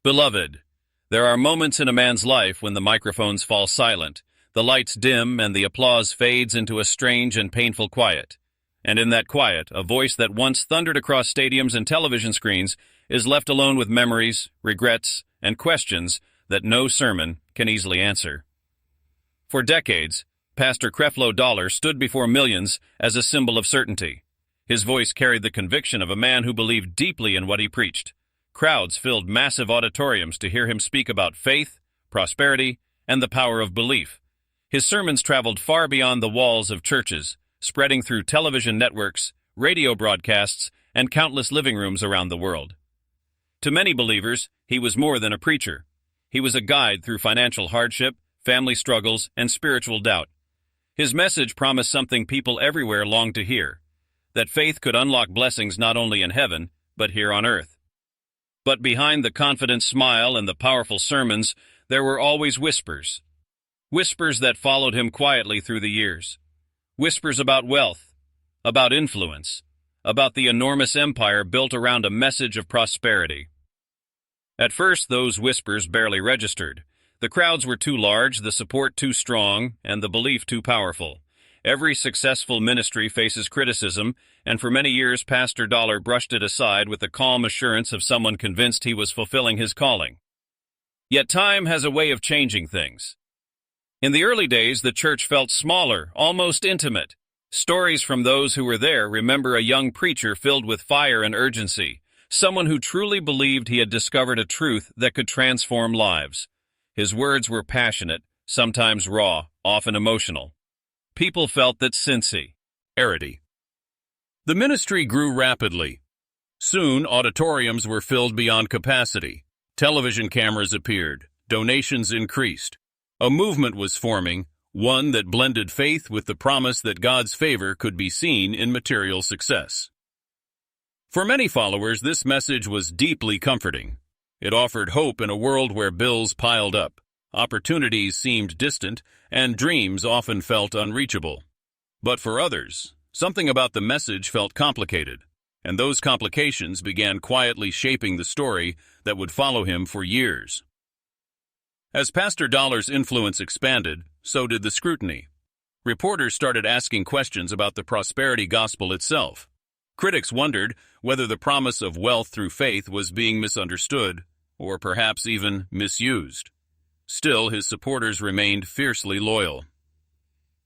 Beloved, there are moments in a man's life when the microphones fall silent, the lights dim, and the applause fades into a strange and painful quiet. And in that quiet, a voice that once thundered across stadiums and television screens is left alone with memories, regrets, and questions that no sermon can easily answer. For decades, Pastor Creflo Dollar stood before millions as a symbol of certainty. His voice carried the conviction of a man who believed deeply in what he preached. Crowds filled massive auditoriums to hear him speak about faith, prosperity, and the power of belief. His sermons traveled far beyond the walls of churches, spreading through television networks, radio broadcasts, and countless living rooms around the world. To many believers, he was more than a preacher. He was a guide through financial hardship, family struggles, and spiritual doubt. His message promised something people everywhere longed to hear, that faith could unlock blessings not only in heaven, but here on earth. But behind the confident smile and the powerful sermons, there were always whispers. Whispers that followed him quietly through the years. Whispers about wealth, about influence, about the enormous empire built around a message of prosperity. At first, those whispers barely registered. The crowds were too large, the support too strong, and the belief too powerful. Every successful ministry faces criticism, and for many years Pastor Dollar brushed it aside with the calm assurance of someone convinced he was fulfilling his calling. Yet time has a way of changing things. In the early days, the church felt smaller, almost intimate. Stories from those who were there remember a young preacher filled with fire and urgency, someone who truly believed he had discovered a truth that could transform lives. His words were passionate, sometimes raw, often emotional. People felt that sincerity. The ministry grew rapidly. Soon, auditoriums were filled beyond capacity. Television cameras appeared. Donations increased. A movement was forming, one that blended faith with the promise that God's favor could be seen in material success. For many followers, this message was deeply comforting. It offered hope in a world where bills piled up, opportunities seemed distant, and dreams often felt unreachable. But for others, something about the message felt complicated, and those complications began quietly shaping the story that would follow him for years. As Pastor Dollar's influence expanded, so did the scrutiny. Reporters started asking questions about the prosperity gospel itself. Critics wondered whether the promise of wealth through faith was being misunderstood, or perhaps even misused. Still, his supporters remained fiercely loyal.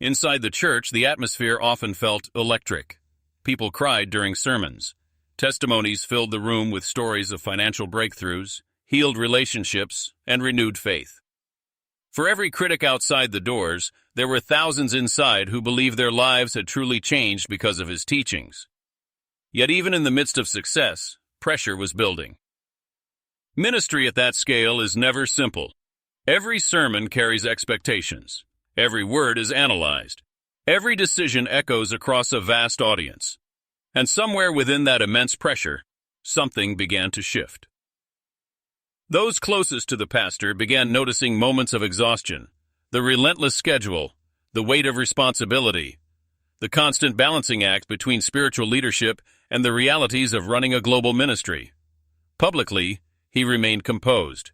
Inside the church, the atmosphere often felt electric. People cried during sermons. Testimonies filled the room with stories of financial breakthroughs, healed relationships, and renewed faith. For every critic outside the doors, there were thousands inside who believed their lives had truly changed because of his teachings. Yet even in the midst of success, pressure was building. Ministry at that scale is never simple. Every sermon carries expectations. Every word is analyzed. Every decision echoes across a vast audience. And somewhere within that immense pressure, something began to shift. Those closest to the pastor began noticing moments of exhaustion, the relentless schedule, the weight of responsibility, the constant balancing act between spiritual leadership and the realities of running a global ministry. Publicly, he remained composed.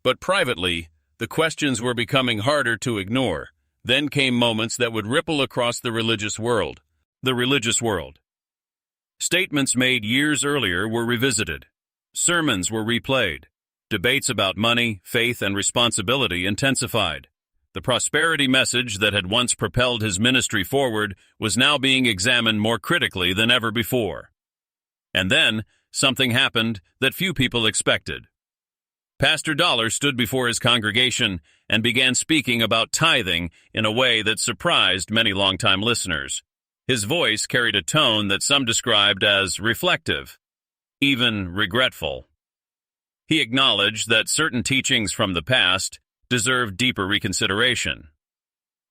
But privately, the questions were becoming harder to ignore. Then came moments that would ripple across the religious world. Statements made years earlier were revisited. Sermons were replayed. Debates about money, faith, and responsibility intensified. The prosperity message that had once propelled his ministry forward was now being examined more critically than ever before. And then, something happened that few people expected. Pastor Dollar stood before his congregation and began speaking about tithing in a way that surprised many longtime listeners. His voice carried a tone that some described as reflective, even regretful. He acknowledged that certain teachings from the past deserved deeper reconsideration.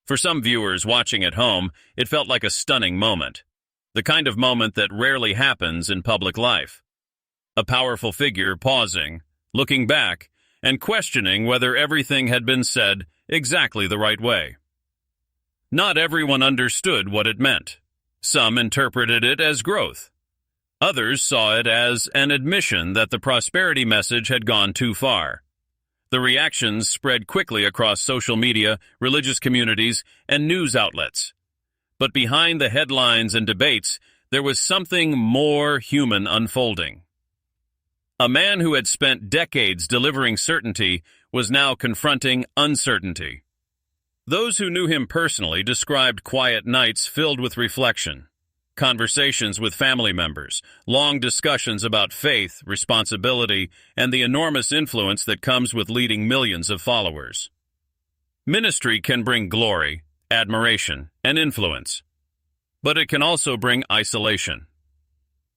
For some viewers watching at home, it felt like a stunning moment, the kind of moment that rarely happens in public life. A powerful figure pausing, looking back, and questioning whether everything had been said exactly the right way. Not everyone understood what it meant. Some interpreted it as growth. Others saw it as an admission that the prosperity message had gone too far. The reactions spread quickly across social media, religious communities, and news outlets. But behind the headlines and debates, there was something more human unfolding. A man who had spent decades delivering certainty was now confronting uncertainty. Those who knew him personally described quiet nights filled with reflection, conversations with family members, long discussions about faith, responsibility, and the enormous influence that comes with leading millions of followers. Ministry can bring glory, admiration, and influence, but it can also bring isolation.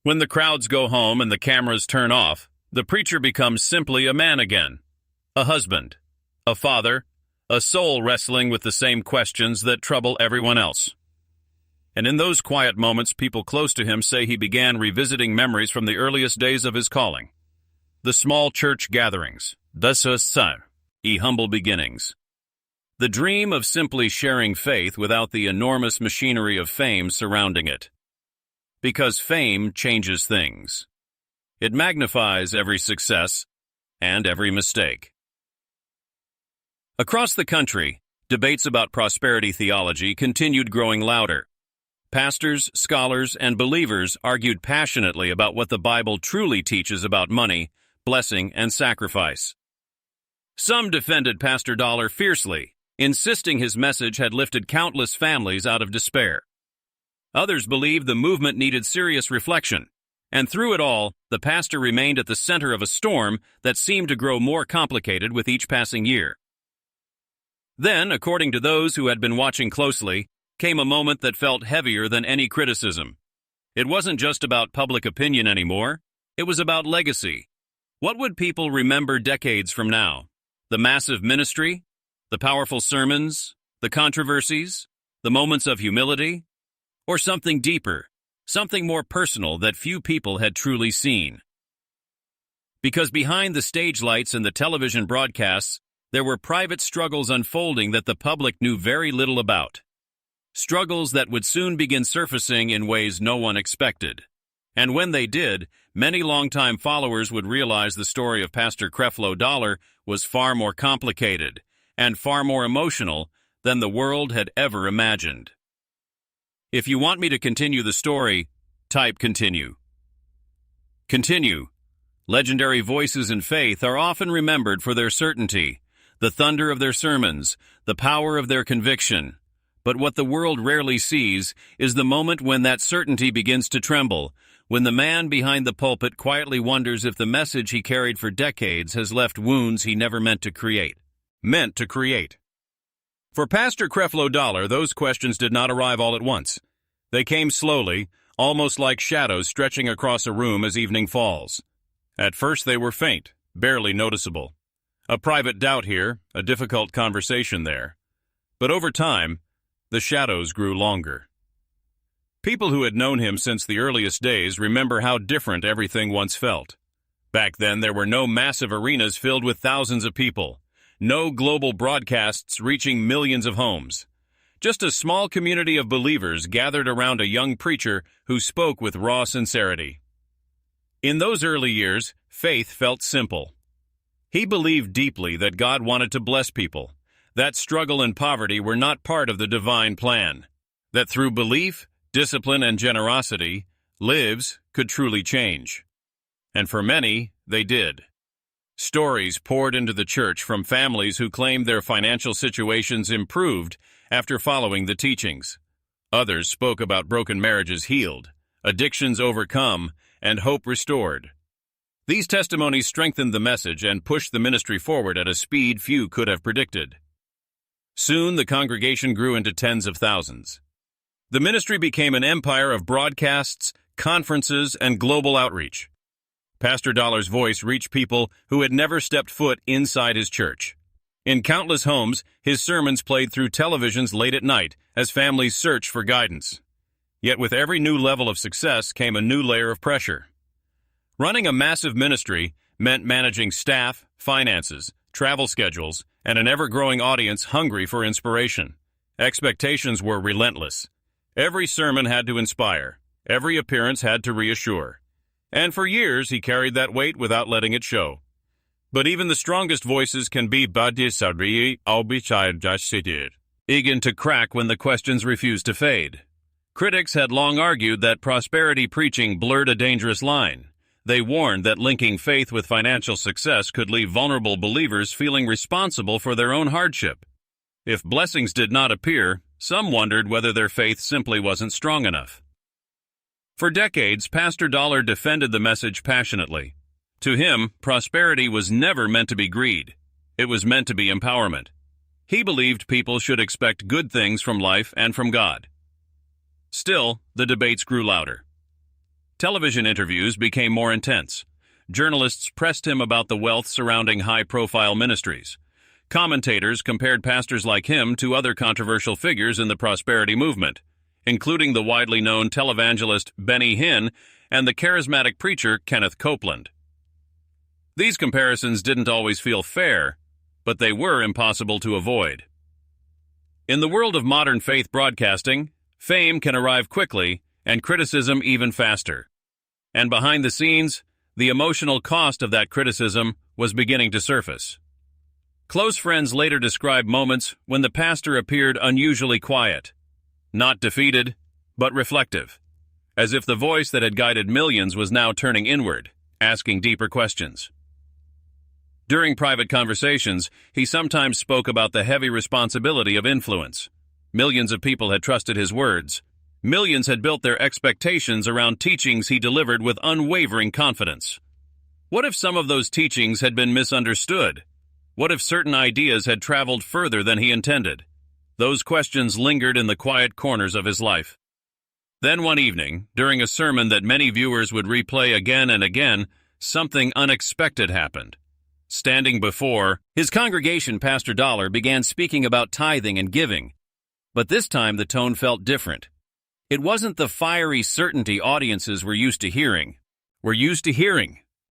When the crowds go home and the cameras turn off, the preacher becomes simply a man again, a husband, a father, a soul wrestling with the same questions that trouble everyone else. And in those quiet moments, people close to him say he began revisiting memories from the earliest days of his calling. The small church gatherings, humble beginnings. The dream of simply sharing faith without the enormous machinery of fame surrounding it. Because fame changes things. It magnifies every success and every mistake. Across the country, debates about prosperity theology continued growing louder. Pastors, scholars, and believers argued passionately about what the Bible truly teaches about money, blessing, and sacrifice. Some defended Pastor Dollar fiercely, insisting his message had lifted countless families out of despair. Others believed the movement needed serious reflection, and through it all, the pastor remained at the center of a storm that seemed to grow more complicated with each passing year. Then, according to those who had been watching closely, came a moment that felt heavier than any criticism. It wasn't just about public opinion anymore. It was about legacy. What would people remember decades from now? The massive ministry? The powerful sermons? The controversies? The moments of humility? Or something deeper, something more personal that few people had truly seen? Because behind the stage lights and the television broadcasts, there were private struggles unfolding that the public knew very little about. Struggles that would soon begin surfacing in ways no one expected. And when they did, many longtime followers would realize the story of Pastor Creflo Dollar was far more complicated and far more emotional than the world had ever imagined. If you want me to continue the story, type continue. Continue. Legendary voices in faith are often remembered for their certainty, the thunder of their sermons, the power of their conviction. But what the world rarely sees is the moment when that certainty begins to tremble, when the man behind the pulpit quietly wonders if the message he carried for decades has left wounds he never meant to create. For Pastor Creflo Dollar, those questions did not arrive all at once. They came slowly, almost like shadows stretching across a room as evening falls. At first they were faint, barely noticeable. A private doubt here, a difficult conversation there. But over time, the shadows grew longer. People who had known him since the earliest days remember how different everything once felt. Back then, there were no massive arenas filled with thousands of people, no global broadcasts reaching millions of homes. Just a small community of believers gathered around a young preacher who spoke with raw sincerity. In those early years, faith felt simple. He believed deeply that God wanted to bless people, that struggle and poverty were not part of the divine plan, that through belief, discipline, and generosity, lives could truly change. And for many, they did. Stories poured into the church from families who claimed their financial situations improved after following the teachings. Others spoke about broken marriages healed, addictions overcome, and hope restored. These testimonies strengthened the message and pushed the ministry forward at a speed few could have predicted. Soon, the congregation grew into tens of thousands. The ministry became an empire of broadcasts, conferences, and global outreach. Pastor Dollar's voice reached people who had never stepped foot inside his church. In countless homes, his sermons played through televisions late at night as families searched for guidance. Yet with every new level of success came a new layer of pressure. Running a massive ministry meant managing staff, finances, travel schedules, and an ever-growing audience hungry for inspiration. Expectations were relentless. Every sermon had to inspire. Every appearance had to reassure. And for years, he carried that weight without letting it show. But even the strongest voices can be eager to crack when the questions refuse to fade. Critics had long argued that prosperity preaching blurred a dangerous line. They warned that linking faith with financial success could leave vulnerable believers feeling responsible for their own hardship. If blessings did not appear, some wondered whether their faith simply wasn't strong enough. For decades, Pastor Dollar defended the message passionately. To him, prosperity was never meant to be greed. It was meant to be empowerment. He believed people should expect good things from life and from God. Still, the debates grew louder. Television interviews became more intense. Journalists pressed him about the wealth surrounding high-profile ministries. Commentators compared pastors like him to other controversial figures in the prosperity movement, including the widely known televangelist Benny Hinn and the charismatic preacher Kenneth Copeland. These comparisons didn't always feel fair, but they were impossible to avoid. In the world of modern faith broadcasting, fame can arrive quickly and criticism even faster. And behind the scenes, the emotional cost of that criticism was beginning to surface. Close friends later described moments when the pastor appeared unusually quiet, not defeated, but reflective, as if the voice that had guided millions was now turning inward, asking deeper questions. During private conversations, he sometimes spoke about the heavy responsibility of influence. Millions of people had trusted his words. Millions had built their expectations around teachings he delivered with unwavering confidence. What if some of those teachings had been misunderstood? What if certain ideas had traveled further than he intended? Those questions lingered in the quiet corners of his life. Then one evening, during a sermon that many viewers would replay again and again, something unexpected happened. Standing before his congregation, Pastor Dollar began speaking about tithing and giving. But this time the tone felt different. It wasn't the fiery certainty audiences were used to hearing.